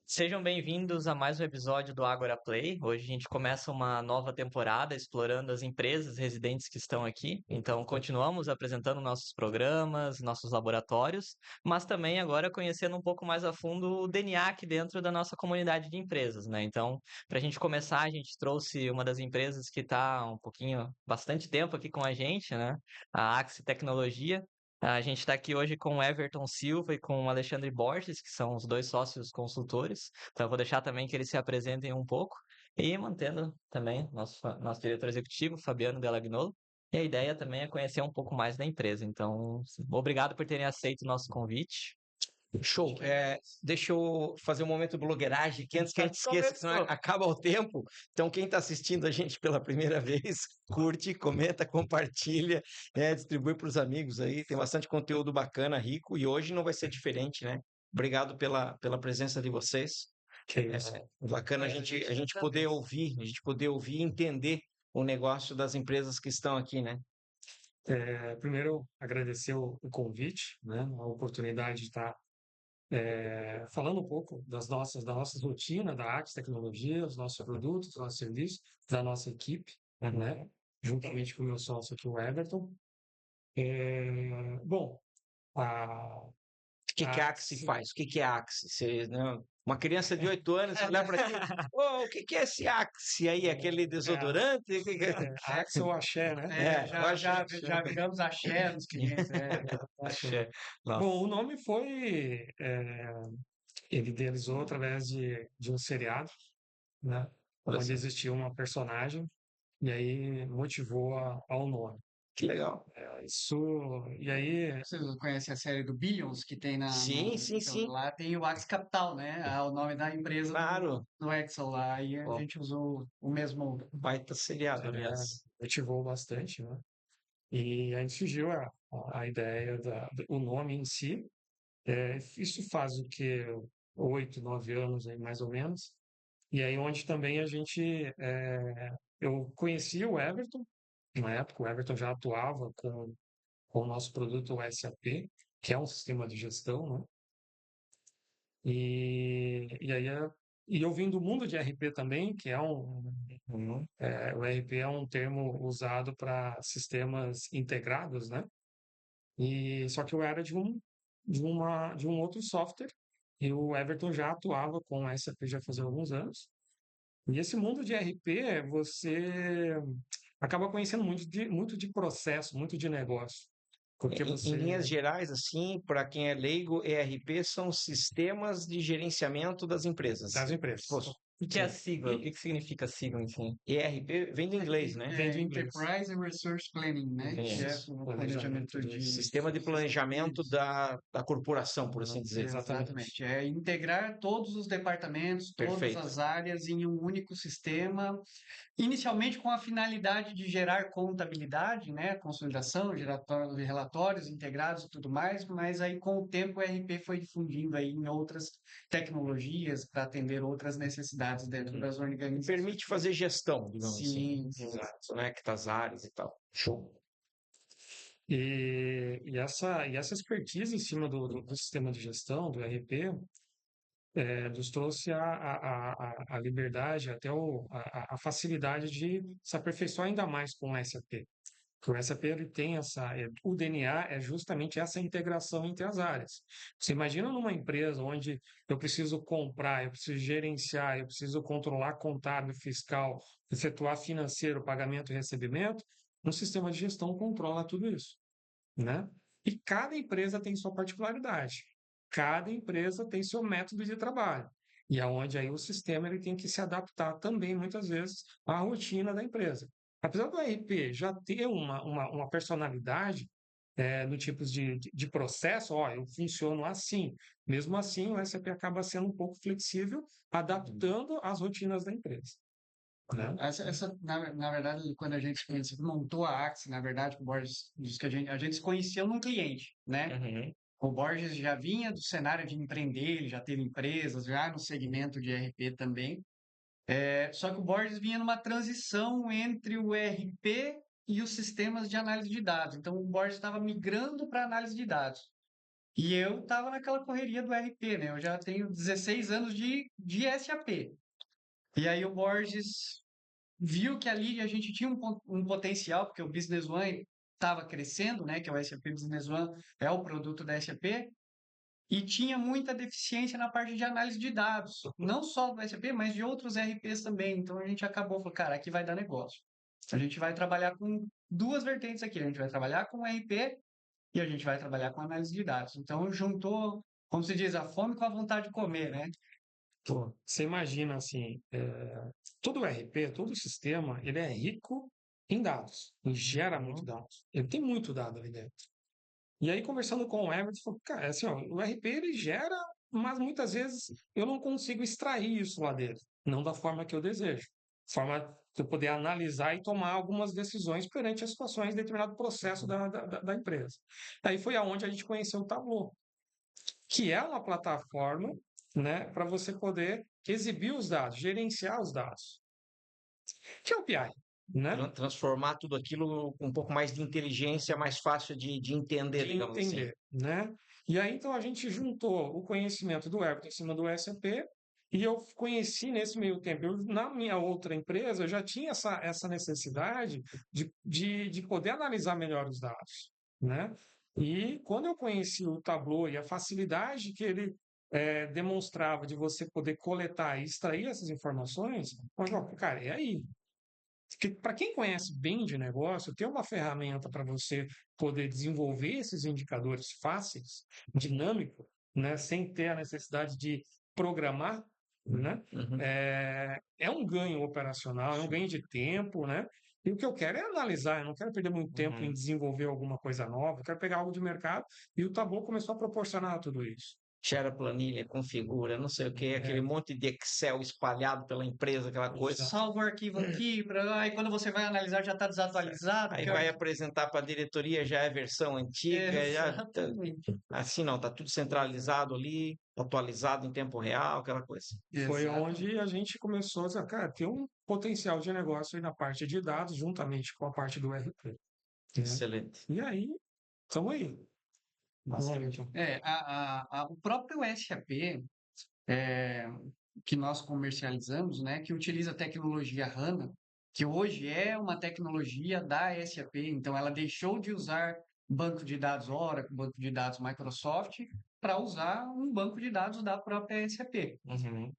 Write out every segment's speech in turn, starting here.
Sejam bem-vindos a mais um episódio do Agora Play. Hoje a gente começa uma nova temporada explorando as empresas residentes que estão aqui. Então, continuamos apresentando nossos programas, nossos laboratórios, mas também agora conhecendo um pouco mais a fundo o DNA aqui dentro da nossa comunidade de empresas, né? Então, para a gente começar, a gente trouxe uma das empresas que está bastante tempo aqui com a gente, né? A Axie Tecnologia. A gente está aqui hoje com o Everton Silva e com o Alexandre Borges, que são os dois sócios consultores. Então, eu vou deixar também que eles se apresentem um pouco. E mantendo também nosso diretor executivo, Fabiano Delagnolo. E a ideia também é conhecer um pouco mais da empresa. Então, obrigado por terem aceito o nosso convite. Show. Deixa eu fazer um momento blogueiragem, que antes que a gente esqueça, que senão Começou. acaba o tempo. Então, quem está assistindo a gente pela primeira vez, curte, comenta, compartilha, distribui para os amigos aí. Tem bastante conteúdo bacana, rico, e hoje não vai ser diferente, né? Obrigado pela presença de vocês. Que isso. Bacana a gente poder ouvir e entender o negócio das empresas que estão aqui, né? Primeiro, agradecer o convite, né, a oportunidade de estar falando um pouco da nossa rotina da Arte Tecnologia, os nossos produtos, os nossos serviços, da nossa equipe, né, juntamente com o meu sócio aqui, o Everton. Bom, a, O que a Axie faz? O que é a Axie? Você, né, uma criança de 8 anos olhar para ti, o que é esse Axie aí? Aquele desodorante? a Axel ou Axé, né? Já viramos axé nos clientes. Axé. Nossa. Bom, o nome foi, ele idealizou através de um seriado, né? Olha Onde só. existia uma personagem e aí motivou ao nome. Que legal. E aí, Vocês conhecem a série do Billions que tem Sim. Lá tem o Axe Capital, né? O nome da empresa Claro. do Excel lá. E a Ó. gente usou o mesmo. Baita seriado, aliás. motivou bastante, né? E aí surgiu a ideia o nome em si. Isso faz o que 8, 9 anos aí, mais ou menos. E aí onde também eu conheci o Everton, na época o Everton já atuava com o nosso produto o SAP, que é um sistema de gestão, né? E aí e eu vim do mundo de RP também, que o RP é um termo usado para sistemas integrados, né? E só que eu era de um outro software e o Everton já atuava com a SAP já fazia alguns anos. E esse mundo de RP, você acaba conhecendo muito de processo, muito de negócio. Porque Em linhas gerais, assim, para quem é leigo, ERP são sistemas de gerenciamento das empresas. Das empresas. O que é a sigla? O que significa a sigla, enfim? ERP vem do inglês, né? Vem do inglês. Enterprise Resource Planning, né? Que é Isso. o planejamento de. Sistema de planejamento da corporação, por assim dizer. Exatamente. É integrar todos os departamentos, todas Perfeito. as áreas em um único sistema, inicialmente com a finalidade de gerar contabilidade, né, consolidação, geratório de relatórios integrados e tudo mais, mas aí com o tempo o RP foi difundindo aí em outras tecnologias para atender outras necessidades dentro das organizações. Permite fazer gestão, digamos assim. Sim. Exato, né? Que das áreas e tal. Show. E essa expertise em cima do sistema de gestão, do RP, nos trouxe a liberdade, até a facilidade de se aperfeiçoar ainda mais com o SAP. Porque o SAP ele tem o DNA é justamente essa integração entre as áreas. Você imagina numa empresa onde eu preciso comprar, eu preciso gerenciar, eu preciso controlar contábil, fiscal, efetuar financeiro, pagamento e recebimento, um sistema de gestão controla tudo isso, né? E cada empresa tem sua particularidade. Cada empresa tem seu método de trabalho. E aonde aí o sistema ele tem que se adaptar também, muitas vezes, à rotina da empresa. Apesar do RP já ter uma personalidade no tipo de processo, eu funciono assim. Mesmo assim, o SAP acaba sendo um pouco flexível, adaptando às rotinas da empresa. Né? Na verdade, quando a gente montou a Axie, na verdade, o Borges disse que a gente se conhecia num cliente, né? Uhum. O Borges já vinha do cenário de empreender, ele já teve empresas, já no segmento de RP também. Só que o Borges vinha numa transição entre o RP e os sistemas de análise de dados. Então, o Borges estava migrando para análise de dados. E eu estava naquela correria do RP, né? Eu já tenho 16 anos de SAP. E aí o Borges viu que ali a gente tinha um potencial, porque o Business One estava crescendo, né? Que é o SAP Business One, é o produto da SAP, e tinha muita deficiência na parte de análise de dados, não só do SAP, mas de outros RPs também. Então a gente acabou, falou, cara, aqui vai dar negócio. A gente vai trabalhar com duas vertentes aqui, a gente vai trabalhar com RP e a gente vai trabalhar com análise de dados. Então juntou, como se diz, a fome com a vontade de comer, né? Pô, você imagina assim, todo RP, todo sistema, ele é rico em dados, ele gera muito dados, ele tem muito dado ali dentro. E aí, conversando com o Everton, falou, cara, assim, ó, o RP ele gera, mas muitas vezes eu não consigo extrair isso lá dele, não da forma que eu desejo. Forma de eu poder analisar e tomar algumas decisões perante as situações de determinado processo da empresa. Aí foi aonde a gente conheceu o Tableau, que é uma plataforma, né, para você poder exibir os dados, gerenciar os dados, que é o PI, né? Transformar tudo aquilo com um pouco mais de inteligência, mais fácil de entender, De digamos assim. entender, né? E aí, então, a gente juntou o conhecimento do Everton em cima do SAP e eu conheci nesse meio tempo. Na minha outra empresa, eu já tinha essa necessidade de poder analisar melhor os dados, né? E quando eu conheci o Tableau e a facilidade que ele demonstrava de você poder coletar e extrair essas informações, eu falei, cara, é aí. Para quem conhece bem de negócio, ter uma ferramenta para você poder desenvolver esses indicadores fáceis, dinâmico, né, sem ter a necessidade de programar, né, Uhum. é um ganho operacional, é um ganho de tempo, né? E o que eu quero é analisar, eu não quero perder muito tempo em desenvolver alguma coisa nova, eu quero pegar algo de mercado e o Tableau começou a proporcionar tudo isso. Gera planilha, configura, não sei o que, aquele monte de Excel espalhado pela empresa, aquela coisa. Exato. Salva o arquivo aqui, aí quando você vai analisar já está desatualizado. Aí porque vai apresentar para a diretoria, já é versão antiga, Exatamente. assim não, tá tudo centralizado ali, atualizado em tempo real, aquela coisa. Foi Exatamente. onde a gente começou a dizer, cara, tem um potencial de negócio aí na parte de dados, juntamente com a parte do RP. Né? Excelente. E aí, estamos aí. Basicamente. O próprio SAP, que nós comercializamos, né, que utiliza a tecnologia HANA, que hoje é uma tecnologia da SAP, então ela deixou de usar banco de dados Oracle, banco de dados Microsoft, para usar um banco de dados da própria SAP.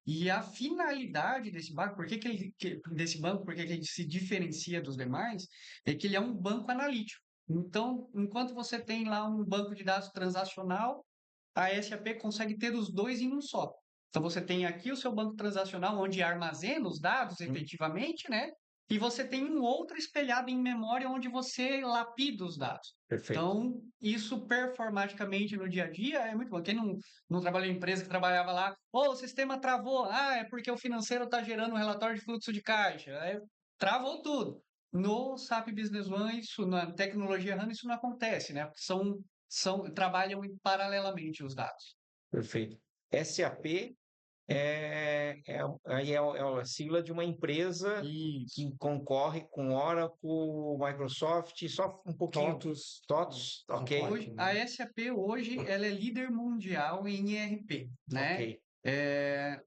E a finalidade desse banco, por que que a gente se diferencia dos demais, é que ele é um banco analítico. Então, enquanto você tem lá um banco de dados transacional, a SAP consegue ter os dois em um só. Então, você tem aqui o seu banco transacional, onde armazena os dados efetivamente, né? E você tem um outro espelhado em memória, onde você lapida os dados. Perfeito. Então, isso performaticamente no dia a dia é muito bom. Quem não trabalha em empresa que trabalhava lá, o sistema travou. É porque o financeiro está gerando um relatório de fluxo de caixa. Travou tudo. No SAP Business One, na tecnologia HANA, isso não acontece, né? Porque trabalham paralelamente os dados. Perfeito. SAP é a sigla de uma empresa que concorre com Oracle, Microsoft, só um pouquinho. TOTS, ok. Hoje, a SAP hoje ela é líder mundial em ERP, né? Ok.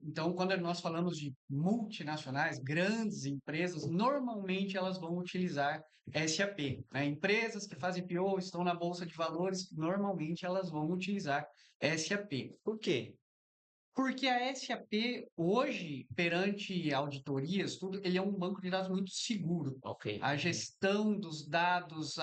Então, quando nós falamos de multinacionais, grandes empresas, normalmente elas vão utilizar SAP, né? Empresas que fazem IPO, estão na Bolsa de Valores, normalmente elas vão utilizar SAP. Por quê? Porque a SAP, hoje, perante auditorias, tudo, ele é um banco de dados muito seguro. Ok. A gestão dos dados,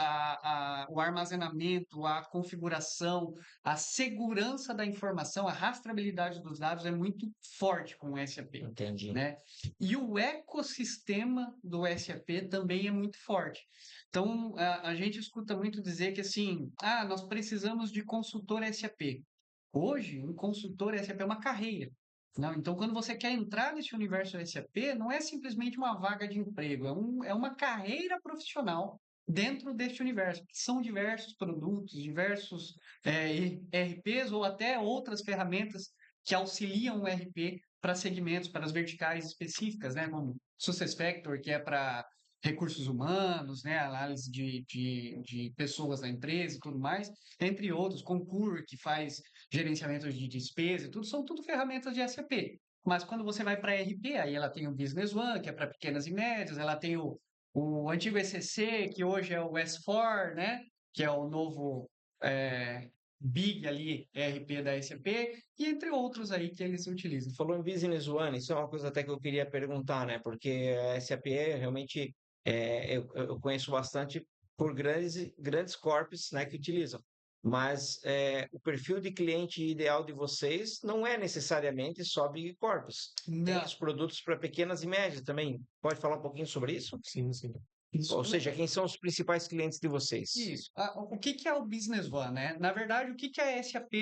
o armazenamento, a configuração, a segurança da informação, a rastreabilidade dos dados é muito forte com o SAP. Entendi. Né? E o ecossistema do SAP também é muito forte. Então, a gente escuta muito dizer que assim, nós precisamos de consultor SAP. Hoje, um consultor SAP é uma carreira. Não? Então, quando você quer entrar nesse universo SAP, não é simplesmente uma vaga de emprego, é uma carreira profissional dentro deste universo. São diversos produtos, diversos ERPs ou até outras ferramentas que auxiliam o ERP para segmentos, para as verticais específicas, né? Como SuccessFactors, que é para recursos humanos, né, análise de pessoas da empresa e tudo mais, entre outros, Concur, que faz gerenciamento de despesa e tudo, são tudo ferramentas de SAP. Mas quando você vai para RP, aí ela tem o Business One, que é para pequenas e médias, ela tem o antigo ECC, que hoje é o S4, né, que é o novo Big ali, ERP da SAP, e entre outros aí que eles utilizam. Falou em Business One, isso é uma coisa até que eu queria perguntar, né? Porque a SAP realmente eu conheço bastante por grandes corpos, né, que utilizam. Mas o perfil de cliente ideal de vocês não é necessariamente só Big Corps. Tem Não, os produtos para pequenas e médias também. Pode falar um pouquinho sobre isso? Sim, sim. Ou seja, quem são os principais clientes de vocês? isso. O que que é o Business One, né? Na verdade, o que que a SAP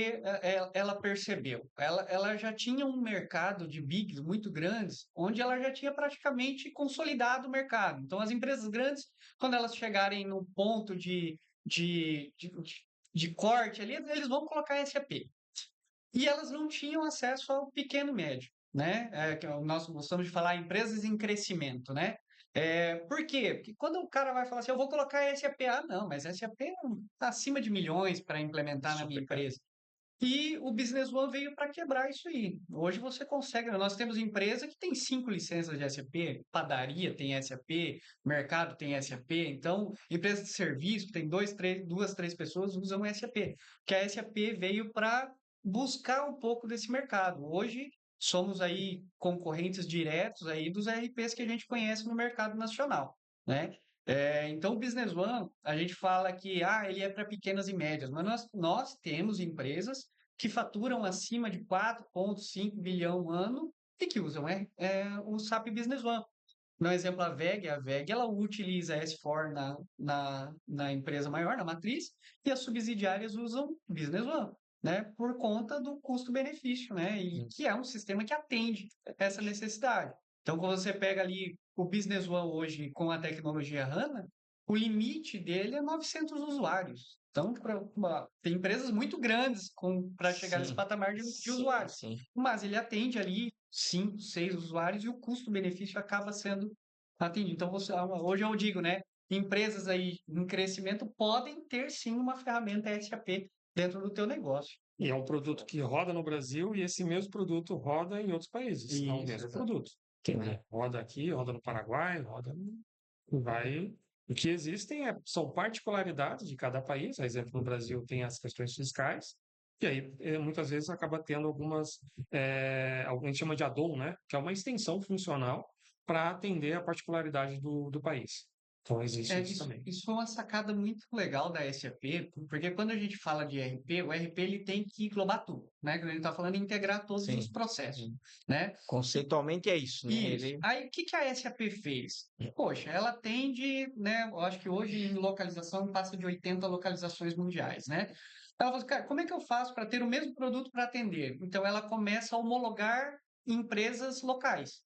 ela percebeu? Ela já tinha um mercado de bigs muito grandes, onde ela já tinha praticamente consolidado o mercado. Então, as empresas grandes, quando elas chegarem no ponto de corte ali, eles vão colocar SAP. E elas não tinham acesso ao pequeno e médio, né? Que nós gostamos de falar empresas em crescimento, né? Por quê? Porque quando o cara vai falar assim, eu vou colocar SAP, não, mas SAP está acima de milhões para implementar na minha Super caro. empresa. E o Business One veio para quebrar isso aí. Hoje você consegue, nós temos empresa que tem 5 licenças de SAP, padaria tem SAP, mercado tem SAP, então empresa de serviço que tem duas, três pessoas usam SAP, que a SAP veio para buscar um pouco desse mercado. Hoje somos aí concorrentes diretos aí dos RPs que a gente conhece no mercado nacional, né? Então, o Business One, a gente fala que ele é para pequenas e médias, mas nós temos empresas que faturam acima de 4,5 bilhão ano e que usam o SAP Business One. No exemplo, a VEG ela utiliza a S4 na empresa maior, na matriz, e as subsidiárias usam Business One, né, por conta do custo-benefício, né, e que é um sistema que atende essa necessidade. Então, quando você pega ali o Business One hoje com a tecnologia HANA, o limite dele é 900 usuários. Então, tem empresas muito grandes para chegar nesse Sim, patamar de sim, usuários, sim. mas ele atende ali 5, 6 usuários e o custo-benefício acaba sendo atendido. Então, hoje eu digo, né? Empresas aí em crescimento podem ter sim uma ferramenta SAP dentro do teu negócio. E é um produto que roda no Brasil e esse mesmo produto roda em outros países. É o Isso, mesmo exato. produto. Né? Roda aqui, roda no Paraguai, vai. O que existem são particularidades de cada país. Por exemplo, no Brasil tem as questões fiscais, e aí muitas vezes acaba tendo algumas, a gente chama de add-on, né? Que é uma extensão funcional para atender a particularidade do país. Então existe isso também. Isso foi uma sacada muito legal da SAP, porque quando a gente fala de ERP, o ERP ele tem que englobar tudo, né? Quando a gente está falando de integrar todos os Sim. processos, né? Conceitualmente é isso, né? Isso. Aí, o que que a SAP fez? Poxa, ela atende, né? Eu acho que hoje em localização passa de 80 localizações mundiais, né? Ela falou assim, cara, como é que eu faço para ter o mesmo produto para atender? Então, ela começa a homologar empresas locais.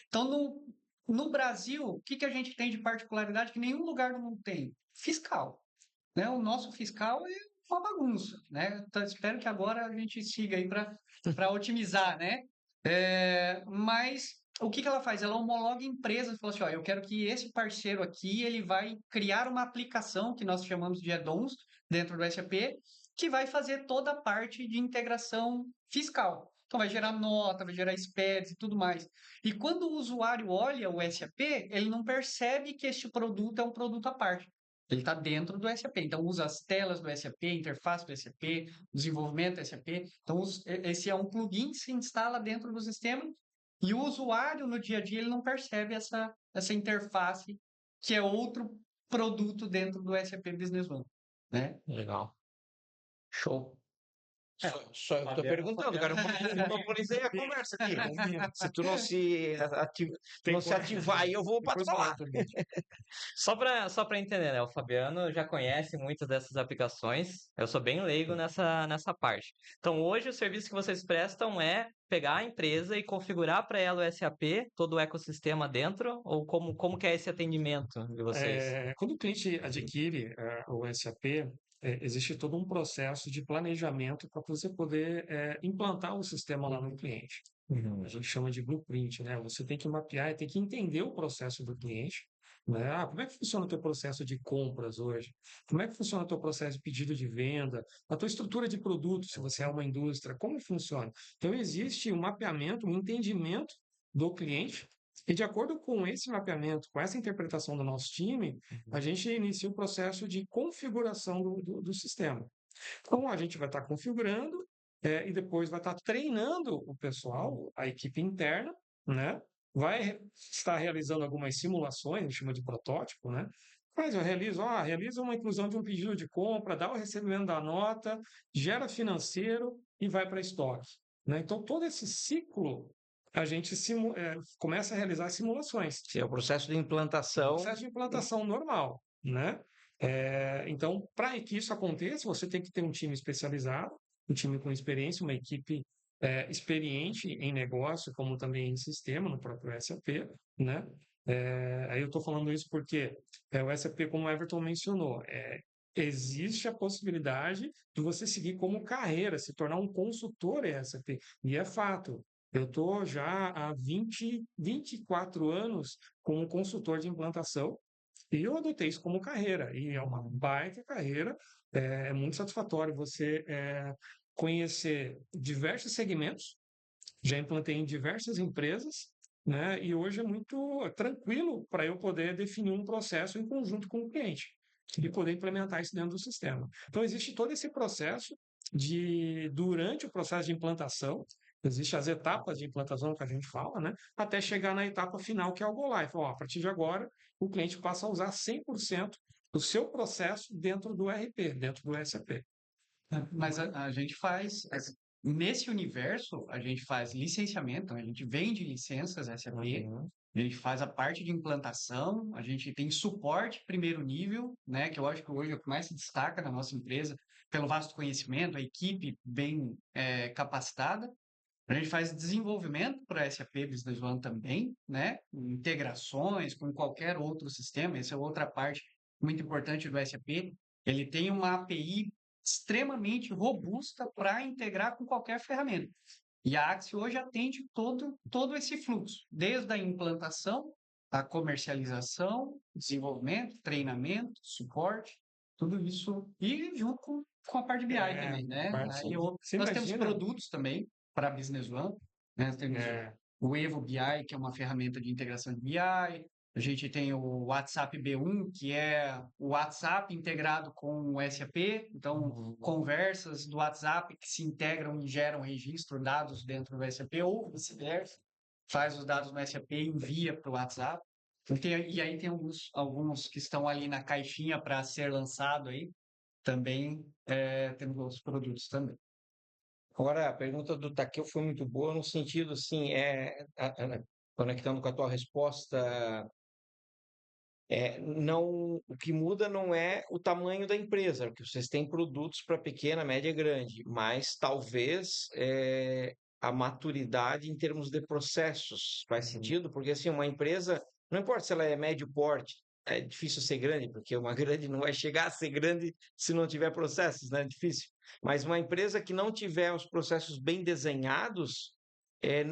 Então, no Brasil, o que que a gente tem de particularidade que nenhum lugar do mundo tem? Fiscal, né? O nosso fiscal é uma bagunça, né? Então, espero que agora a gente siga aí para otimizar, né? Mas o que que ela faz? Ela homologa empresas e fala assim, ó, eu quero que esse parceiro aqui, ele vai criar uma aplicação que nós chamamos de add-ons dentro do SAP, que vai fazer toda a parte de integração fiscal. Então vai gerar nota, vai gerar SPEDs e tudo mais. E quando o usuário olha o SAP, ele não percebe que este produto é um produto à parte. Ele está dentro do SAP. Então, usa as telas do SAP, interface do SAP, desenvolvimento do SAP. Então, esse é um plugin que se instala dentro do sistema e o usuário, no dia a dia, ele não percebe essa interface, que é outro produto dentro do SAP Business One, né? Legal. Show. Só eu estou Fabiano, perguntando, cara. Eu monopolizei a conversa aqui. Se tu não Tem se ativar aí, eu vou para Depois falar. volta, gente. Só para entender, né? O Fabiano já conhece muitas dessas aplicações. Eu sou bem leigo nessa parte. Então, hoje o serviço que vocês prestam é pegar a empresa e configurar para ela o SAP, todo o ecossistema dentro, ou como que é esse atendimento de vocês? Quando o cliente adquire o SAP, existe todo um processo de planejamento para você poder implantar o sistema lá no cliente. A gente chama de blueprint, né? Você tem que mapear e tem que entender o processo do cliente Né? Como é que funciona o teu processo de compras hoje? Como é que funciona o teu processo de pedido de venda? A tua estrutura de produto, se você é uma indústria, como funciona? Então, existe um mapeamento, um entendimento do cliente, e de acordo com esse mapeamento, com essa interpretação do nosso time, a gente inicia o processo de configuração do sistema. Então, a gente vai estar configurando e depois vai estar treinando o pessoal, a equipe interna, né? Vai estar realizando algumas simulações, a gente chama de protótipo, né? Mas eu realizo uma inclusão de um pedido de compra, dá o recebimento da nota, gera financeiro e vai para estoque, né? Então, todo esse ciclo a gente começa a realizar simulações. Se é o processo de implantação. Processo de implantação normal, né? Então, para que isso aconteça, você tem que ter um time especializado, um time com experiência, uma equipe experiente em negócio, como também em sistema, no próprio SAP, né? Aí eu estou falando isso porque o SAP, como o Everton mencionou, existe a possibilidade de você seguir como carreira, se tornar um consultor em SAP, e é fato. Eu estou já há 24 anos como consultor de implantação, e eu adotei isso como carreira, e é uma baita carreira, é muito satisfatório você conhecer diversos segmentos, já implantei em diversas empresas, né? E hoje é muito tranquilo para eu poder definir um processo em conjunto com o cliente e poder implementar isso dentro do sistema. Então, existe todo esse processo durante o processo de implantação, existem as etapas de implantação que a gente fala, né? Até chegar na etapa final, que é o Go Live. Ó, a partir de agora, o cliente passa a usar 100% do seu processo dentro do RP, dentro do SAP. Mas a gente faz, nesse universo, a gente faz licenciamento, a gente vende licenças SAP, a gente faz a parte de implantação, a gente tem suporte primeiro nível, né, que eu acho que hoje é o que mais se destaca na nossa empresa, pelo vasto conhecimento, a equipe bem capacitada. A gente faz desenvolvimento para SAP Business One também, né, integrações com qualquer outro sistema, essa é outra parte muito importante do SAP. Ele tem uma API extremamente robusta para integrar com qualquer ferramenta. E a Axie hoje atende todo esse fluxo, desde a implantação, a comercialização, desenvolvimento, treinamento, suporte, tudo isso, e junto com a parte de BI também, né? Nós temos produtos também para Business One, né? Nós temos o Evo BI, que é uma ferramenta de integração de BI, a gente tem o WhatsApp B1, que é o WhatsApp integrado com o SAP, então conversas do WhatsApp que se integram e geram registro, dados dentro do SAP, ou vice-versa, faz os dados no SAP e envia para o WhatsApp. E aí tem alguns que estão ali na caixinha para ser lançado aí, também temos outros produtos também. Agora, a pergunta do Takeo foi muito boa no sentido, assim, conectando com a tua resposta, não, o que muda não é o tamanho da empresa, porque vocês têm produtos para pequena, média e grande, mas talvez a maturidade em termos de processos faz sentido, porque assim, uma empresa, não importa se ela é médio porte, é difícil ser grande, porque uma grande não vai chegar a ser grande se não tiver processos, né? É difícil. Mas uma empresa que não tiver os processos bem desenhados,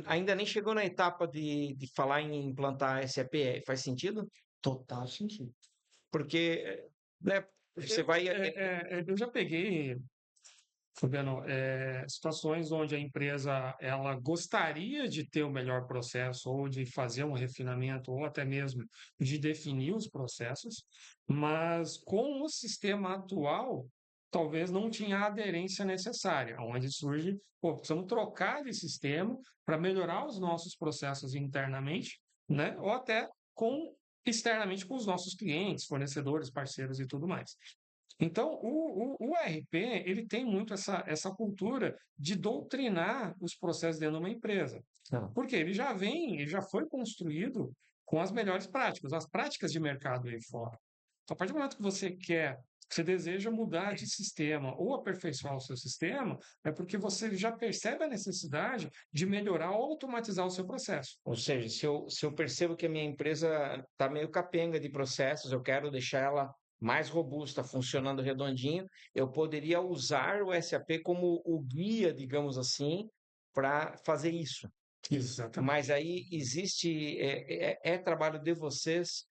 ainda nem chegou na etapa de falar em implantar SAP, faz sentido? Total sentido. Porque, né, você vai. Eu já peguei, Fabiano, situações onde a empresa ela gostaria de ter o melhor processo, ou de fazer um refinamento, ou até mesmo de definir os processos, mas com o sistema atual, talvez não tinha a aderência necessária, onde surge, precisamos trocar de sistema para melhorar os nossos processos internamente, né? Ou até externamente com os nossos clientes, fornecedores, parceiros e tudo mais. Então, o RP, ele tem muito essa cultura de doutrinar os processos dentro de uma empresa. Porque ele já foi construído com as melhores práticas, as práticas de mercado aí fora. Então, a partir do momento que você deseja mudar de sistema ou aperfeiçoar o seu sistema, é porque você já percebe a necessidade de melhorar ou automatizar o seu processo. Ou seja, se eu percebo que a minha empresa está meio capenga de processos, eu quero deixar ela mais robusta, funcionando redondinho, eu poderia usar o SAP como o guia, digamos assim, para fazer isso. Exatamente. Mas aí existe, trabalho de vocês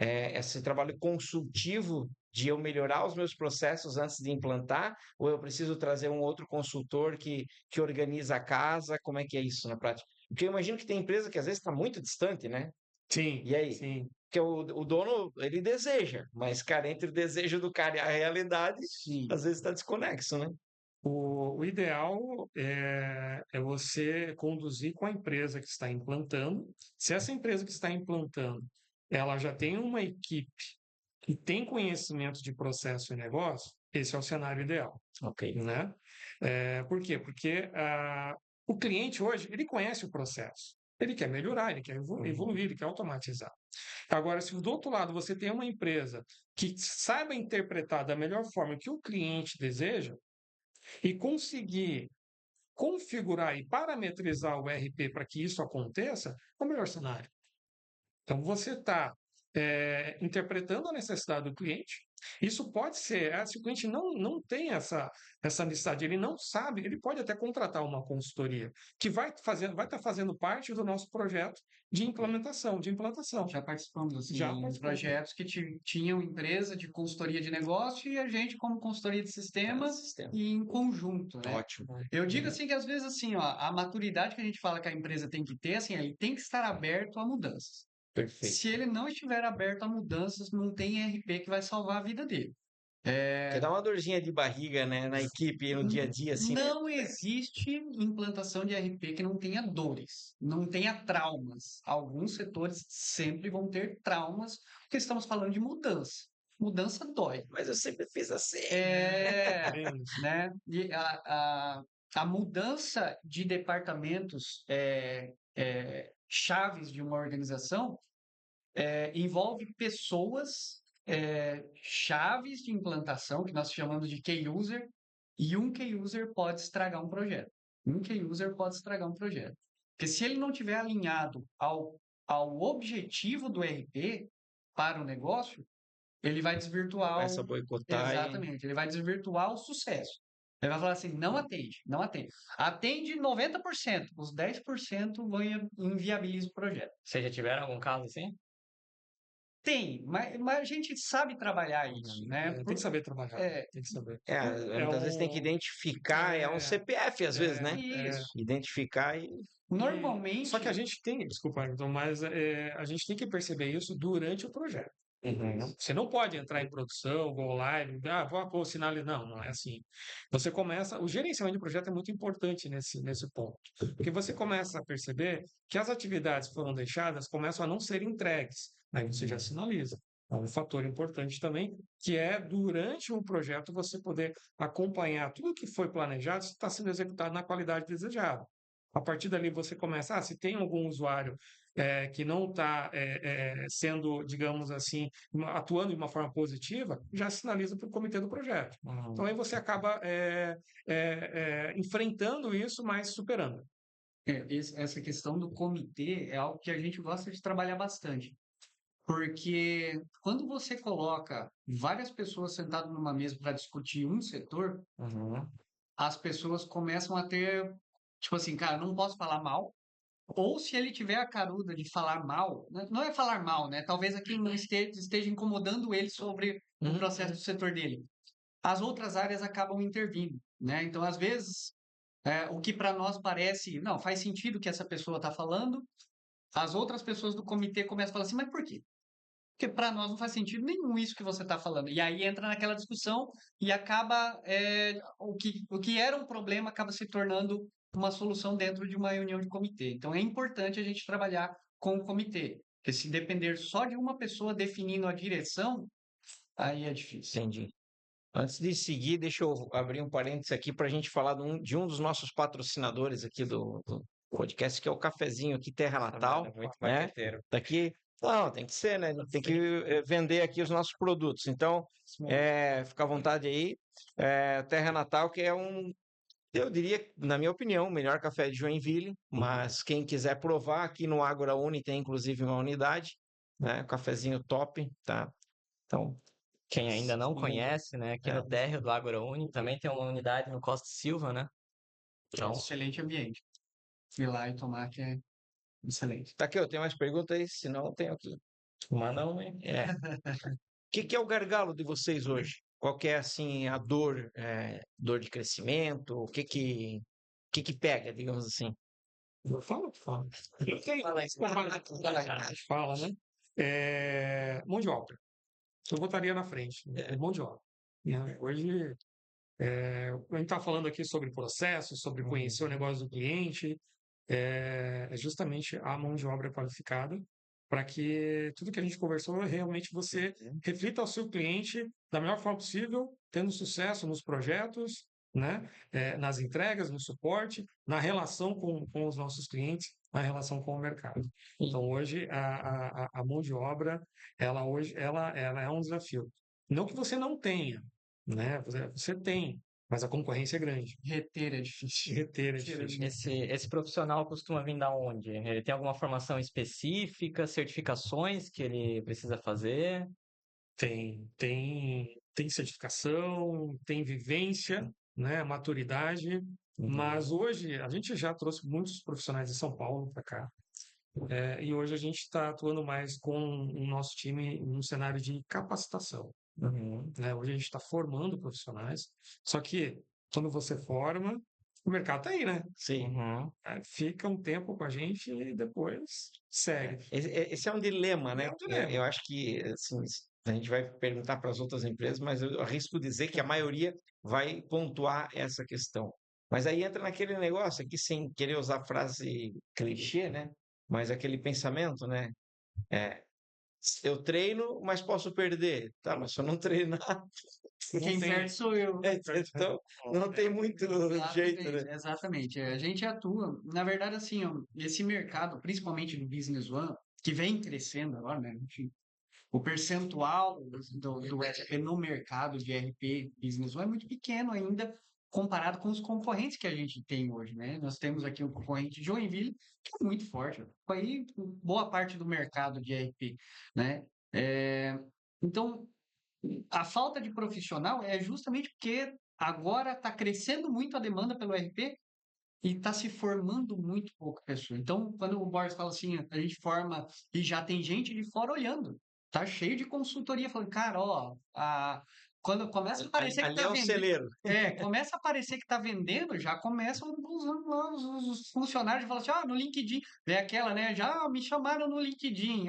esse trabalho consultivo de eu melhorar os meus processos antes de implantar, ou eu preciso trazer um outro consultor que organiza a casa? Como é que é isso na prática? Porque eu imagino que tem empresa que às vezes está muito distante, né? Sim, E aí? sim, Porque o dono, ele deseja, mas, cara, entre o desejo do cara e a realidade, Sim. às vezes está desconexo, né? O ideal é você conduzir com a empresa que está implantando. Se essa empresa que está implantando, ela já tem uma equipe que tem conhecimento de processo e negócio, esse é o cenário ideal, Ok. né? Por quê? Porque o cliente hoje, ele conhece o processo. Ele quer melhorar, ele quer evoluir, ele quer automatizar. Agora, se do outro lado você tem uma empresa que saiba interpretar da melhor forma que o cliente deseja e conseguir configurar e parametrizar o RP para que isso aconteça, é o melhor cenário. Então, você está interpretando a necessidade do cliente. Isso pode ser, se o cliente não tem essa necessidade, ele não sabe, ele pode até contratar uma consultoria que vai estar fazendo parte do nosso projeto de implantação. Já participamos assim, Já em participamos. projetos que tinham empresa de consultoria de negócio e a gente como consultoria de sistemas Sistema. e em conjunto, né? Ótimo. Eu digo assim que às vezes assim, ó, a maturidade que a gente fala que a empresa tem que ter, assim, ele tem que estar aberto a mudanças. Perfeito. Se ele não estiver aberto a mudanças, não tem RP que vai salvar a vida dele. Porque dá uma dorzinha de barriga, né, na equipe, no dia a dia, assim, né? Não existe implantação de RP que não tenha dores, não tenha traumas. Alguns setores sempre vão ter traumas, porque estamos falando de mudança. Mudança dói. Mas eu sempre fiz assim. Menos. Né? E a mudança de departamentos chaves de uma organização envolve pessoas chaves de implantação, que nós chamamos de key user, e um key user pode estragar um projeto. Um key user pode estragar um projeto. Porque se ele não tiver alinhado ao objetivo do RP para o negócio, ele vai desvirtuar Começa a boicotar. Exatamente, ele vai desvirtuar o sucesso. Ele vai falar assim, não atende, não atende. Atende 90%, os 10% vão e inviabiliza o projeto. Vocês já tiveram algum caso assim? Tem, mas a gente sabe trabalhar isso, né? Tem que saber trabalhar, É, tem que saber. Muitas vezes tem que identificar, é um CPF às vezes, né? isso. Identificar e Normalmente, Só que a gente tem, desculpa, então, mas a gente tem que perceber isso durante o projeto. Você não pode entrar em produção, go live, vou pôr o sinal ali. Não, não é assim. Você começa. O gerenciamento de projeto é muito importante nesse ponto. Porque você começa a perceber que as atividades que foram deixadas começam a não ser entregues. Aí você já sinaliza. É um fator importante também, que é durante o projeto você poder acompanhar tudo que foi planejado, se está sendo executado na qualidade desejada. A partir dali você começa, se tem algum usuário que não está sendo, digamos assim, atuando de uma forma positiva, já sinaliza para o comitê do projeto. Então aí você acaba enfrentando isso, mas superando. essa questão do comitê é algo que a gente gosta de trabalhar bastante. Porque quando você coloca várias pessoas sentadas numa mesa para discutir um setor, as pessoas começam a ter, tipo assim, cara, não posso falar mal. Ou se ele tiver a caruda de falar mal, não é falar mal, né? Talvez aquilo não esteja incomodando ele sobre o processo do setor dele. As outras áreas acabam intervindo, né? Então, às vezes, o que para nós parece, não, faz sentido o que essa pessoa está falando, as outras pessoas do comitê começam a falar assim, mas por quê? Porque para nós não faz sentido nenhum isso que você está falando. E aí entra naquela discussão e acaba o que era um problema acaba se tornando uma solução dentro de uma reunião de comitê. Então é importante a gente trabalhar com o comitê. Porque se depender só de uma pessoa definindo a direção, aí é difícil. entendi. Antes de seguir, deixa eu abrir um parênteses aqui para a gente falar de um dos nossos patrocinadores aqui do podcast, que é o cafezinho aqui Terra Natal, Muito né? marqueteiro. Daqui, não, tem que ser, né? Tem que vender aqui os nossos produtos. Então, fica à vontade aí. Terra Natal, que é eu diria, na minha opinião, o melhor café de Joinville, mas quem quiser provar, aqui no Ágora Uni tem inclusive uma unidade, né? Cafezinho top, tá? Então, Quem ainda não conhece, né? Aqui no térreo do Ágora Uni também tem uma unidade no Costa Silva, né? Então, Excelente ambiente. Ir lá e tomar que é excelente. tá aqui, eu tenho mais perguntas aí, se não, eu tenho aqui. Mas não, hein? É. O que é o gargalo de vocês hoje? Qual que é, assim, a dor, dor de crescimento? O que pega, digamos assim? Fala, fala. Fala isso. A gente fala, né? Mão de obra. Eu botaria na frente, mão de obra. Né? Hoje, a gente está falando aqui sobre processos, sobre conhecer o negócio do cliente, é justamente a mão de obra qualificada, para que tudo que a gente conversou realmente você reflita ao seu cliente da melhor forma possível, tendo sucesso nos projetos, né? Nas entregas, no suporte, na relação com os nossos clientes, na relação com o mercado. Então, hoje, a mão de obra, ela é um desafio. Não que você não tenha, né? Você tem, mas a concorrência é grande. Reter é difícil. Reter é difícil. Esse profissional costuma vir da onde? Ele tem alguma formação específica, certificações que ele precisa fazer? Tem certificação, tem vivência, né, maturidade, mas hoje a gente já trouxe muitos profissionais de São Paulo para cá. E hoje a gente está atuando mais com o nosso time num cenário de capacitação. Né? Hoje a gente está formando profissionais, só que quando você forma, o mercado está aí, né? Sim. Fica um tempo com a gente e depois segue. Esse é um dilema, né? É um dilema. Eu acho que, assim, a gente vai perguntar para as outras empresas, mas eu arrisco dizer que a maioria vai pontuar essa questão. Mas aí entra naquele negócio aqui, sem querer usar frase clichê, né? Mas aquele pensamento, né? Eu treino, mas posso perder. Tá, mas se eu não treinar, Quem perde sou eu. então não tem muito jeito, né? Exatamente. A gente atua, na verdade, assim, ó, esse mercado, principalmente do Business One, que vem crescendo agora, né? Enfim, o percentual do RP no mercado de RP Business One é muito pequeno ainda, comparado com os concorrentes que a gente tem hoje, né? Nós temos aqui o concorrente Joinville, que é muito forte, aí boa parte do mercado de RP, né? Então, a falta de profissional é justamente porque agora está crescendo muito a demanda pelo RP e está se formando muito pouca pessoa. Então, quando o Boris fala assim, a gente forma e já tem gente de fora olhando. Tá cheio de consultoria falando, cara, ó, quando começa a parecer que Ali tá é o vendendo. celeiro. Começa a parecer que tá vendendo, já começam os funcionários falando assim, no LinkedIn, vem aquela, né? Já me chamaram no LinkedIn.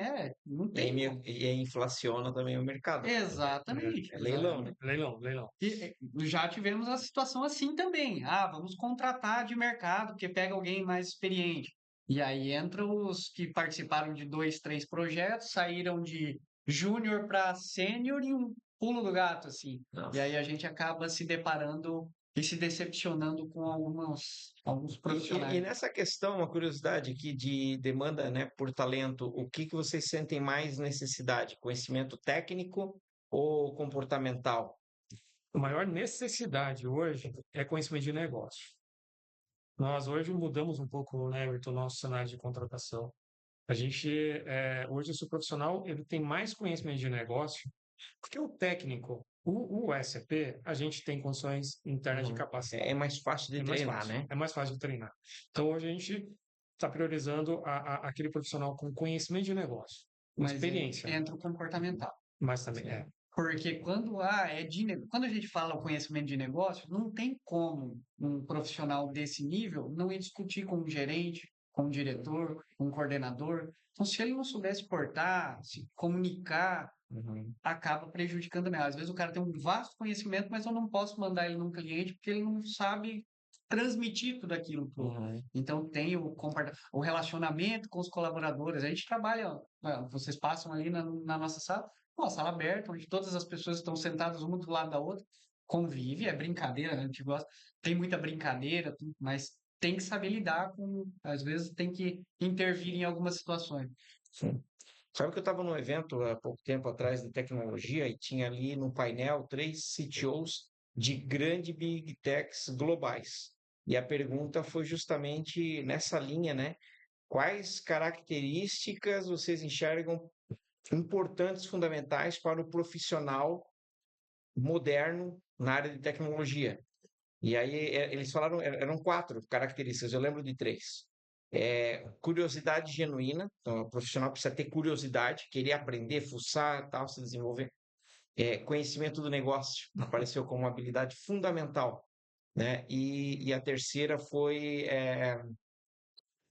Não tem como. E aí inflaciona também o mercado. Exatamente. É leilão, né? Leilão. E já tivemos a situação assim também. Vamos contratar de mercado, porque pega alguém mais experiente. E aí entram os que participaram de 2, 3 projetos, saíram de júnior para sênior e um pulo do gato, assim. Nossa. E aí a gente acaba se deparando e se decepcionando com alguns profissionais. E nessa questão, uma curiosidade aqui de demanda, né, por talento, o que vocês sentem mais necessidade? Conhecimento técnico ou comportamental? A maior necessidade hoje é conhecimento de negócio. Nós hoje mudamos um pouco, né, Everton, o nosso cenário de contratação. A gente, hoje, esse profissional, ele tem mais conhecimento de negócio, porque o técnico, o SAP, a gente tem condições internas de capacidade. É mais fácil de treinar, né? É mais fácil de treinar. Então, hoje a gente está priorizando aquele profissional com conhecimento de negócio, com Mas experiência. entra o comportamental. Mas também é. Porque quando quando a gente fala o conhecimento de negócio, não tem como um profissional desse nível não ir discutir com um gerente, com um diretor, com um coordenador. Então, se ele não souber se portar, se comunicar, acaba prejudicando mesmo. Às vezes o cara tem um vasto conhecimento, mas eu não posso mandar ele num cliente porque ele não sabe transmitir tudo aquilo pro. Então tem o relacionamento com os colaboradores. A gente trabalha, vocês passam ali na nossa sala, uma sala aberta, onde todas as pessoas estão sentadas uma do lado da outra, convive, é brincadeira, né? A gente gosta, tem muita brincadeira, mas tem que saber lidar com, às vezes tem que intervir em algumas situações. Sim. Sabe que eu estava num evento há pouco tempo atrás de tecnologia e tinha ali no painel 3 CTOs de grandes big techs globais. E a pergunta foi justamente nessa linha, né? Quais características vocês enxergam importantes, fundamentais para o profissional moderno na área de tecnologia? E aí eles falaram, eram 4 características, eu lembro de 3. curiosidade genuína, então o profissional precisa ter curiosidade, querer aprender, fuçar, tal, se desenvolver. Conhecimento do negócio apareceu como uma habilidade fundamental, né? E a terceira foi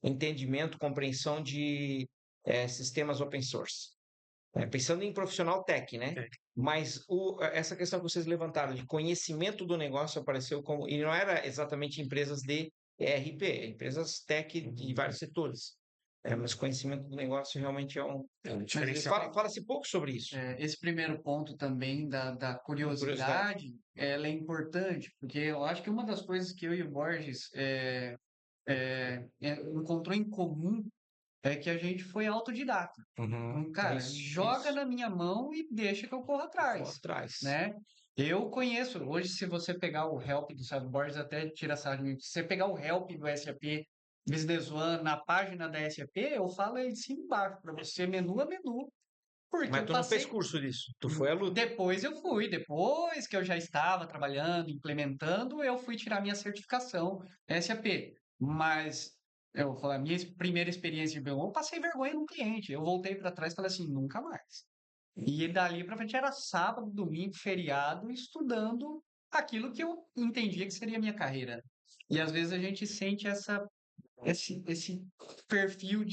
entendimento, compreensão de sistemas open source. Pensando em profissional tech, né? Mas essa questão que vocês levantaram de conhecimento do negócio apareceu como... E não era exatamente empresas de ERP, empresas tech de vários setores. Mas conhecimento do negócio realmente é um diferencial. Fala-se pouco sobre isso. Esse primeiro ponto também da curiosidade, ela é importante, porque eu acho que uma das coisas que eu e o Borges encontrou em comum é que a gente foi autodidata. Então, cara, joga na minha mão e deixa que eu corra atrás, né? Eu conheço, hoje se você pegar o help do SAP Borges, até tira essa de mim, se você pegar o help do SAP Business One na página da SAP, eu falo aí de cima e embaixo, para você menu a menu. Porque Mas eu tu não fez curso disso, tu foi à luta. Depois eu fui, depois que eu já estava trabalhando, implementando, eu fui tirar minha certificação SAP. Mas eu falei, a minha primeira experiência de B1, eu passei vergonha num cliente. Eu voltei para trás e falei assim, nunca mais. E dali para frente era sábado, domingo, feriado, estudando aquilo que eu entendia que seria a minha carreira. E às vezes a gente sente esse perfil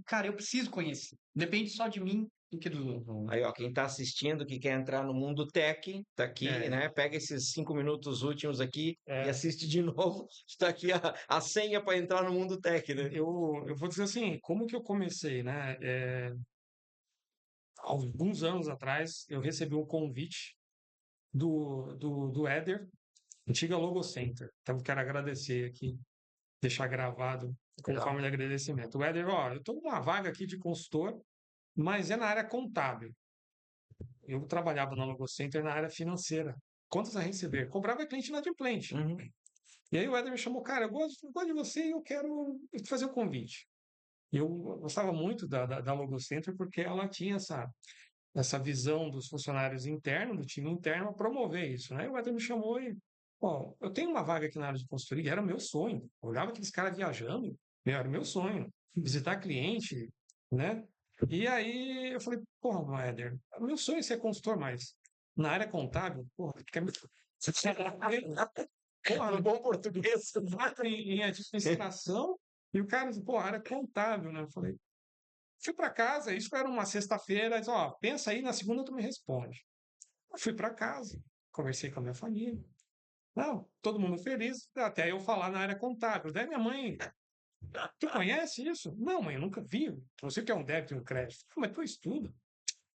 cara, eu preciso conhecer. Depende só de mim do que do outro. Aí, ó, quem está assistindo, que quer entrar no mundo tech, tá aqui, né? Pega esses 5 minutos últimos aqui e assiste de novo. Está aqui a senha para entrar no mundo tech, né? Eu vou dizer assim, como que eu comecei, né? Alguns anos atrás, eu recebi um convite do Éder, antiga Logo Center. Então, quero agradecer aqui, deixar gravado como forma de agradecimento. O Éder, ó, eu estou com uma vaga aqui de consultor, mas é na área contábil. Eu trabalhava na Logo Center na área financeira. Contas a receber. Comprava cliente inadimplente. E aí o Éder me chamou, cara, eu gosto de você e eu quero fazer o convite. Eu gostava muito da Logo Center porque ela tinha essa visão dos funcionários internos, do time interno, a promover isso, né? E o Éder me chamou e, ó, eu tenho uma vaga aqui na área de consultoria, era o meu sonho. Eu olhava aqueles caras viajando, era o meu sonho. Visitar cliente, né? E aí eu falei, porra, Éder, meu sonho é ser consultor, mas na área contábil, porra, porra, no bom português, em administração, e o cara disse, pô, área contábil, né? Eu falei, fui para casa, isso era uma sexta-feira, disse, ó, pensa aí, na segunda tu me responde. Eu fui para casa, conversei com a minha família. Não, todo mundo feliz, até eu falar na área contábil. Daí minha mãe, tu conhece isso? Não, mãe, eu nunca vi. Você que é um débito e um crédito. Mas tu estuda,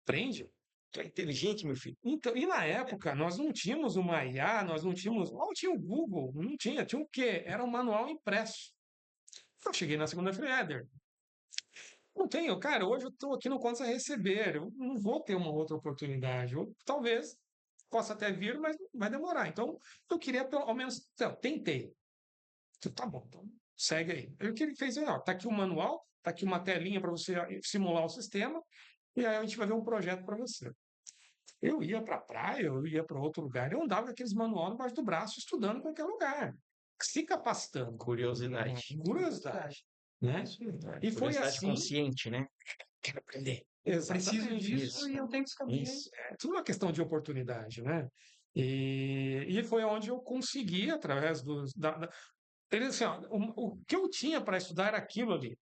aprende. Tu é inteligente, meu filho. Então, e na época, nós não tínhamos uma IA, nós não tínhamos. Não tinha o Google, não tinha. Tinha o quê? Era um manual impresso. Eu cheguei na segunda-feira, Éder. Não tenho, cara. Hoje eu estou aqui no Contas a Receber. Eu não vou ter uma outra oportunidade. Ou talvez possa até vir, mas vai demorar. Então, eu queria, ao menos, então, tentei. Tá bom, então segue aí. O que ele fez? Ó, tá aqui o manual, tá aqui uma telinha para você simular o sistema, e aí a gente vai ver um projeto para você. Eu ia para a praia, eu ia para outro lugar, eu andava com aqueles manuais debaixo do braço, estudando em qualquer lugar, se capacitando. Curiosidade. Curiosidade. Né? E foi assim. Consciente, né? Quero aprender. Preciso disso e eu tenho que saber. Isso. É tudo uma questão de oportunidade, né? E foi onde eu consegui, através ele assim, ó, o que eu tinha para estudar era aquilo ali,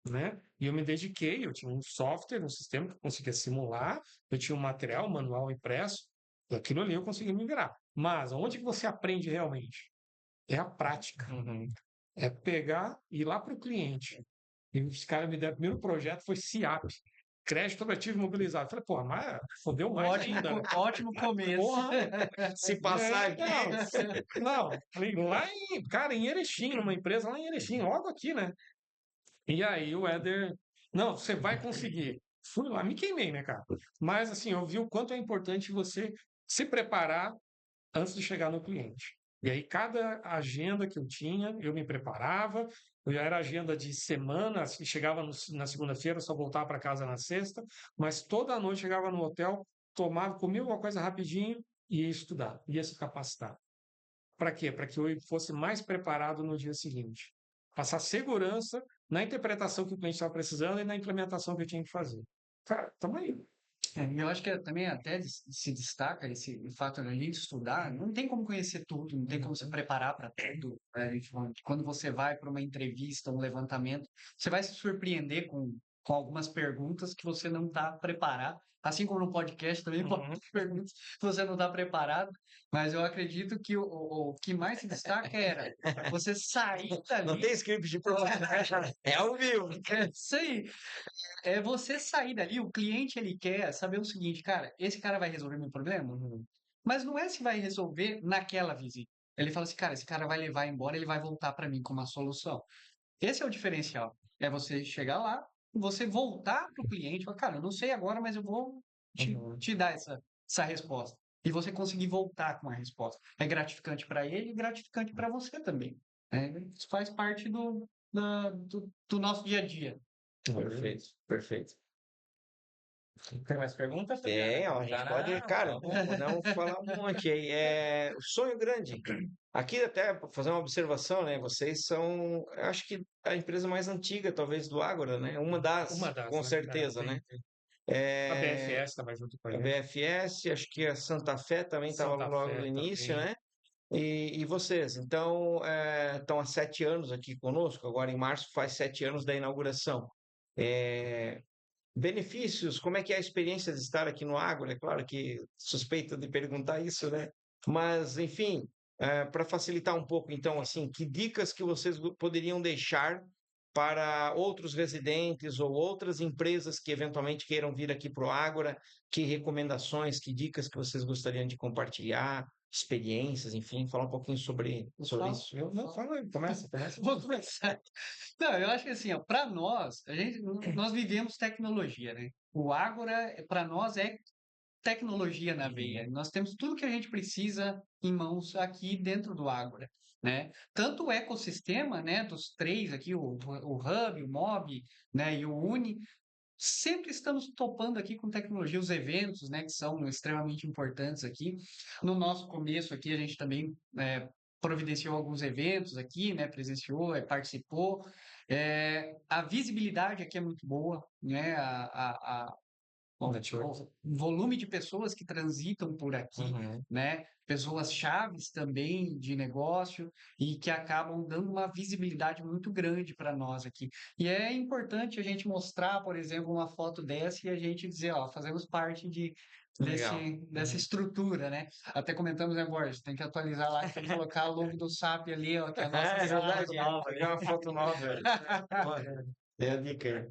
né? E eu me dediquei, eu tinha um software, um sistema que eu conseguia simular, eu tinha um material, um manual impresso, aquilo ali eu conseguia me virar. Mas onde que você aprende realmente? É a prática. É pegar e ir lá para o cliente. E os caras me deram, o primeiro projeto foi CIAP, Crédito Objetivo Imobilizado. Eu falei, porra, mas fodeu mais ainda. Né? Ótimo começo. Porra, se passar aqui. Não, lá em Erechim, numa empresa lá em Erechim, logo aqui, né? E aí o Éder, não, você vai conseguir. Fui lá, me queimei, né, cara? Mas assim, eu vi o quanto é importante você se preparar antes de chegar no cliente. E aí, cada agenda que eu tinha, eu me preparava. Eu era agenda de semana, chegava na segunda-feira, só voltava para casa na sexta. Mas toda noite chegava no hotel, comia alguma coisa rapidinho e ia estudar, ia se capacitar. Para quê? Para que eu fosse mais preparado no dia seguinte. passar segurança na interpretação que o cliente estava precisando e na implementação que eu tinha que fazer. Cara, tamo aí. Eu acho que também até se destaca esse fato de a gente estudar, não tem como conhecer tudo, não tem como se preparar para tudo. Né? A gente fala que quando você vai para uma entrevista, um levantamento, você vai se surpreender com algumas perguntas que você não está preparado. Assim como no podcast também pode ter perguntas que você não está preparado, mas eu acredito que o que mais se destaca era você sair Não dali. tem script de profissional, é ao vivo. É isso aí. É você sair dali, o cliente ele quer saber o seguinte, cara, esse cara vai resolver meu problema? Mas não é se vai resolver naquela visita. Ele fala assim, cara, esse cara vai levar embora, ele vai voltar para mim com uma solução. Esse é o diferencial. É você chegar lá, você voltar para o cliente, falar, cara, eu não sei agora, mas eu vou te dar essa resposta. E você conseguir voltar com a resposta. É gratificante para ele e gratificante para você também. Né? Isso faz parte do nosso dia a dia. Perfeito, perfeito. Tem mais perguntas? Tem, ó, a gente pode, cara, podemos falar um monte aí. É, o sonho grande. Aqui até pra fazer uma observação, né? Vocês são, eu acho que a empresa mais antiga, talvez, do Ágora, né? Uma das, com né? certeza, né? A É, BFS estava junto com a a gente. BFS, acho que a Santa Fé também estava Santa logo Fé no início, também. né? E vocês, então, estão há 7 anos aqui conosco, agora em março faz 7 anos da inauguração. É, benefícios, como é que é a experiência de estar aqui no Ágora? É claro que suspeito de perguntar isso, né? Mas, enfim, para facilitar um pouco, então, assim, que dicas que vocês poderiam deixar para outros residentes ou outras empresas que eventualmente queiram vir aqui para o Ágora? Que recomendações, que dicas que vocês gostariam de compartilhar? Experiências, enfim, falar um pouquinho sobre isso. Não, fala aí, começa. Vou começar. Não, eu acho que assim, para nós, nós vivemos tecnologia, né? O Ágora, para nós, é tecnologia na veia. Nós temos tudo que a gente precisa em mãos aqui dentro do Ágora, né? Tanto o ecossistema, né, dos três aqui, o Hub, o Mob, né, e o Uni, sempre estamos topando aqui com tecnologia, os eventos, né, que são extremamente importantes aqui. No nosso começo aqui, a gente também providenciou alguns eventos aqui, né, presenciou, participou. A visibilidade aqui é muito boa, né, o volume de pessoas que transitam por aqui, né? Pessoas chaves também de negócio e que acabam dando uma visibilidade muito grande para nós aqui. E é importante a gente mostrar, por exemplo, uma foto dessa e a gente dizer, ó, fazemos parte Legal. dessa estrutura, né? Até comentamos, né, Borges? Tem que atualizar lá, tem que colocar a logo do SAP ali, ó, que é a nossa É verdade, sede, ó. pegar uma foto nova. É a dica.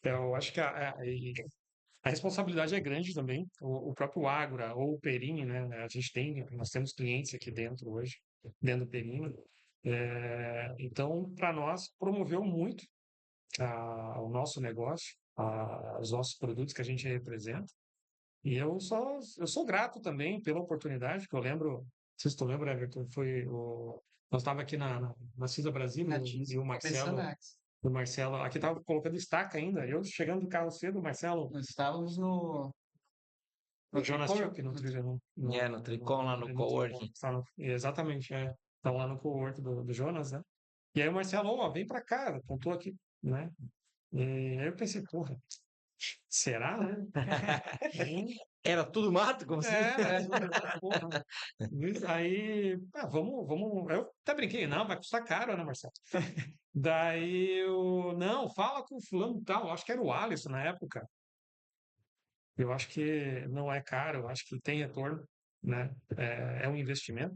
Eu acho que a responsabilidade é grande também. O próprio Ágora ou o Perini, né? Nós temos clientes aqui dentro hoje, dentro do Perini. Então, para nós, promoveu muito o nosso negócio, os nossos produtos que a gente representa. E eu sou grato também pela oportunidade, que eu lembro, não sei se tu lembra, Everton, nós estávamos aqui na CISA Brasil e o Marcelo, aqui estava colocando estaca ainda, eu chegando do carro cedo, o Marcelo, Nós estávamos no o Jonas Tricor. Chuck, No Tricom, lá no coworking. Exatamente, estava lá no coworking do Jonas, né? E aí o Marcelo, ó, vem pra cá, apontou aqui, né? E aí eu pensei, porra, será, né? Era tudo mato, como se Porra. Aí, vamos. Eu até brinquei, não, vai custar caro, né, Marcelo? Daí eu, não, fala com o fulano e tal, acho que era o Alisson na época. Eu acho que não é caro, eu acho que tem retorno, né? É um investimento,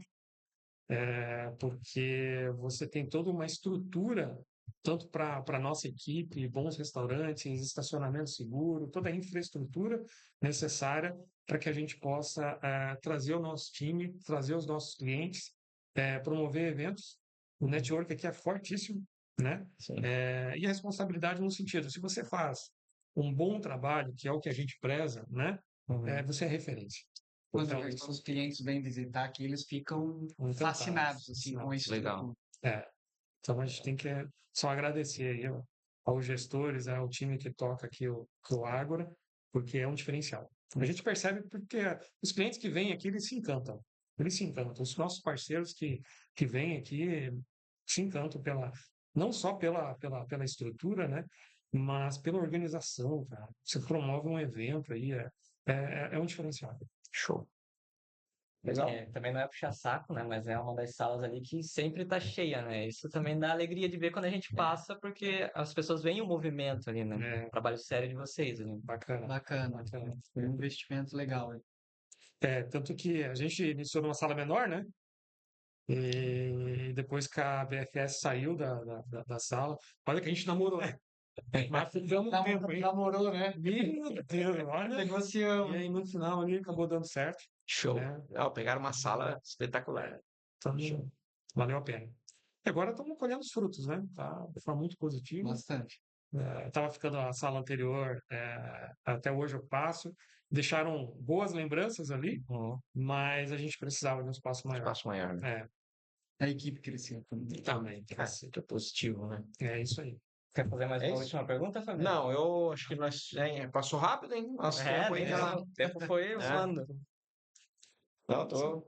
porque você tem toda uma estrutura, tanto para a nossa equipe, bons restaurantes, estacionamento seguro, toda a infraestrutura necessária para que a gente possa trazer o nosso time, trazer os nossos clientes, promover eventos. O network aqui é fortíssimo, né? E a responsabilidade no sentido, se você faz um bom trabalho, que é o que a gente preza, né? Você é referência. Quando Então, os clientes vêm visitar aqui, eles ficam encantados, fascinados assim, com isso. Legal. Então a gente tem que só agradecer aí aos gestores, ao time que toca aqui o Ágora, porque é um diferencial. A gente percebe porque os clientes que vêm aqui, eles se encantam. Eles se encantam. Os nossos parceiros que vêm aqui se encantam não só pela estrutura, né? Mas pela organização, cara. Você promove um evento aí, é um diferencial. Show. Legal. Também não é puxar saco, né? Mas é uma das salas ali que sempre tá cheia, né? Isso também dá alegria de ver quando a gente passa, porque as pessoas veem o movimento ali, né? É, Trabalho sério de vocês ali. bacana. Bacana. Bacana. Foi um investimento legal. Hein? Tanto que a gente iniciou numa sala menor, né? E depois que a BFS saiu da sala, olha que a gente namorou, né? Mas ficamos um tempo, hein? Namorou, né? Meu Deus, olha. Negociamos. E aí no final ali acabou dando certo, Show. né? Pegaram uma sala espetacular. Então, valeu a pena. E agora estamos colhendo os frutos, né? Tá de forma muito positiva. Bastante. Estava ficando a sala anterior, até hoje eu passo. Deixaram boas lembranças ali, mas a gente precisava de um espaço maior. Espaço maior, né? A equipe cresceu também. Também. Que é positivo, né? É isso aí. Quer fazer mais É uma isso? última pergunta, Fabiano? Não, eu acho que passou rápido, hein? Nosso tempo aí já. O tempo foi voando. Não, tô.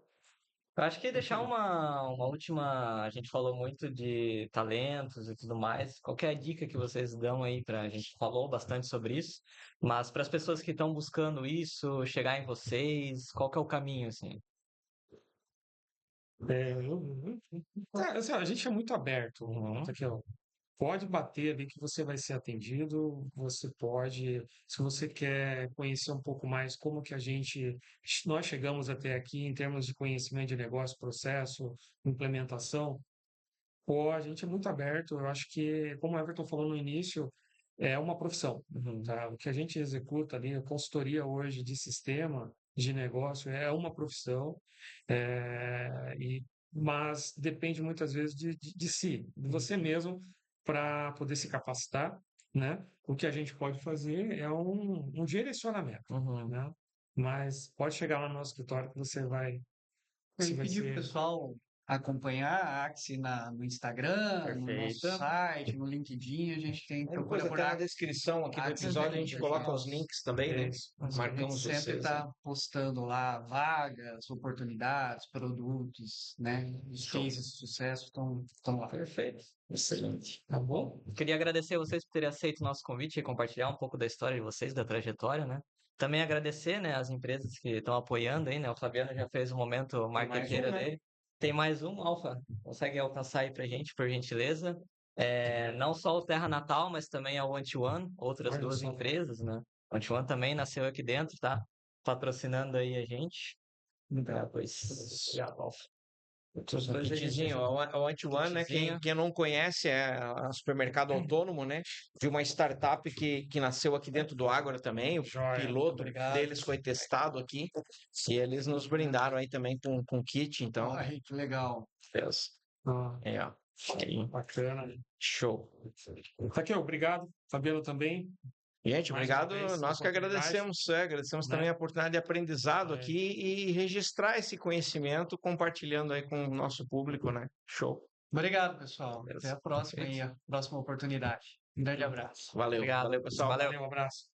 Eu acho que deixar uma última. A gente falou muito de talentos e tudo mais. Qual que é a dica que vocês dão aí para a gente falou bastante sobre isso, mas para as pessoas que estão buscando isso, chegar em vocês, qual que é o caminho, assim? Assim, a gente é muito aberto. Uhum. Aqui, ó. Pode bater ali que você vai ser atendido. Você pode, se você quer conhecer um pouco mais como que nós chegamos até aqui em termos de conhecimento de negócio, processo, implementação. Pô, a gente é muito aberto. Eu acho que, como o Everton falou no início, é uma profissão, tá? O que a gente executa ali, a consultoria hoje de sistema de negócio é uma profissão, mas depende muitas vezes de si, de você mesmo, para poder se capacitar, né? O que a gente pode fazer é um direcionamento, né? Mas pode chegar lá no nosso escritório que você vai E pedir para o pessoal acompanhar a Axie no Instagram, no nosso Perfeito. site, no LinkedIn. A gente tem Depois procura por até na Axie. descrição aqui do Axie episódio a gente Ventures, coloca os nós- links também, né? A gente Marcamos sempre vocês. está postando lá vagas, oportunidades, produtos, né? Os Show. cases de sucesso estão lá. Perfeito. Excelente. Tá bom? Queria agradecer a vocês por terem aceito o nosso convite e compartilhar um pouco da história de vocês, da trajetória, né? Também agradecer, né, as empresas que estão apoiando aí, né? O Fabiano já fez o momento marqueteira né? dele. Tem mais um, Alfa. Consegue alcançar aí pra gente, por gentileza? Não só o Terra Natal, mas também a One to One, outras Olha duas só. empresas, né? One to One também nasceu aqui dentro, tá? Patrocinando aí a gente. Pois, obrigado, Alfa. Outros dois aí, Kitzinho, o Anti-One, né? kitzinho. Quem não conhece é um supermercado autônomo, né? De uma startup que nasceu aqui dentro do Ágora também. O Joia. piloto Obrigado. deles foi testado aqui. E eles nos brindaram aí também com kit, então. Ai, que legal. Deus. Ah, É, ó. Aí, bacana. show. Tá aqui, obrigado. Fabiano também. Gente, Mais uma obrigado. vez, Nós que oportunidade. agradecemos Né? também a oportunidade de aprendizado É. aqui e registrar esse conhecimento, compartilhando aí com o nosso público, né? Show. Obrigado, pessoal. Beleza. Até a próxima aí, a próxima oportunidade. Um grande abraço. Valeu. Obrigado. Valeu, pessoal. Valeu. Valeu, um abraço.